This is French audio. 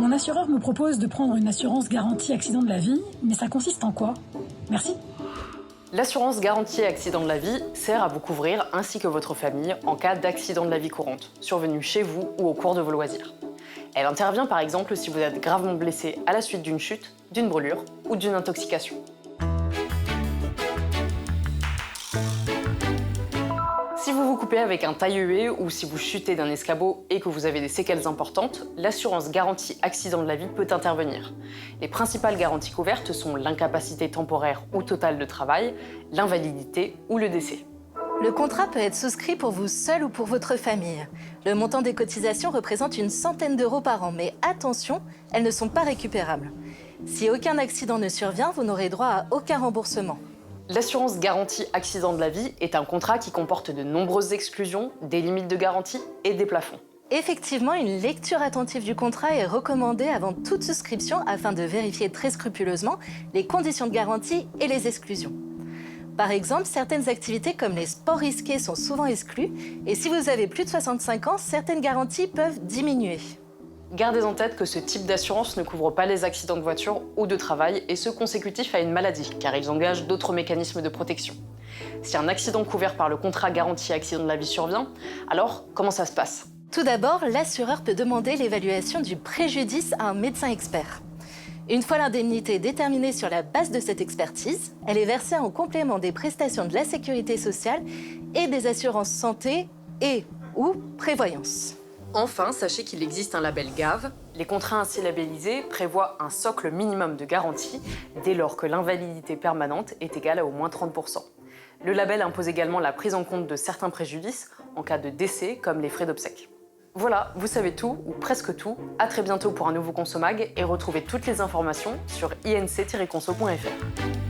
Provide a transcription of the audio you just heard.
Mon assureur me propose de prendre une assurance garantie accident de la vie, mais ça consiste en quoi? Merci. L'assurance garantie accident de la vie sert à vous couvrir ainsi que votre famille en cas d'accident de la vie courante, survenu chez vous ou au cours de vos loisirs. Elle intervient par exemple si vous êtes gravement blessé à la suite d'une chute, d'une brûlure ou d'une intoxication. Si vous vous coupez avec un taille-huée ou si vous chutez d'un escabeau et que vous avez des séquelles importantes, l'assurance garantie accident de la vie peut intervenir. Les principales garanties couvertes sont l'incapacité temporaire ou totale de travail, l'invalidité ou le décès. Le contrat peut être souscrit pour vous seul ou pour votre famille. Le montant des cotisations représente une centaine d'euros par an, mais attention, elles ne sont pas récupérables. Si aucun accident ne survient, vous n'aurez droit à aucun remboursement. L'assurance garantie accident de la vie est un contrat qui comporte de nombreuses exclusions, des limites de garantie et des plafonds. Effectivement, une lecture attentive du contrat est recommandée avant toute souscription afin de vérifier très scrupuleusement les conditions de garantie et les exclusions. Par exemple, certaines activités comme les sports risqués sont souvent exclues et si vous avez plus de 65 ans, certaines garanties peuvent diminuer. Gardez en tête que ce type d'assurance ne couvre pas les accidents de voiture ou de travail et ceux consécutifs à une maladie, car ils engagent d'autres mécanismes de protection. Si un accident couvert par le contrat garantie accident de la vie survient, alors comment ça se passe? Tout d'abord, l'assureur peut demander l'évaluation du préjudice à un médecin expert. Une fois l'indemnité déterminée sur la base de cette expertise, elle est versée en complément des prestations de la sécurité sociale et des assurances santé et/ou prévoyance. Enfin, sachez qu'il existe un label GAV. Les contrats ainsi labellisés prévoient un socle minimum de garantie dès lors que l'invalidité permanente est égale à au moins 30%. Le label impose également la prise en compte de certains préjudices en cas de décès, comme les frais d'obsèques. Voilà, vous savez tout, ou presque tout. À très bientôt pour un nouveau Consomag et retrouvez toutes les informations sur inc-conso.fr.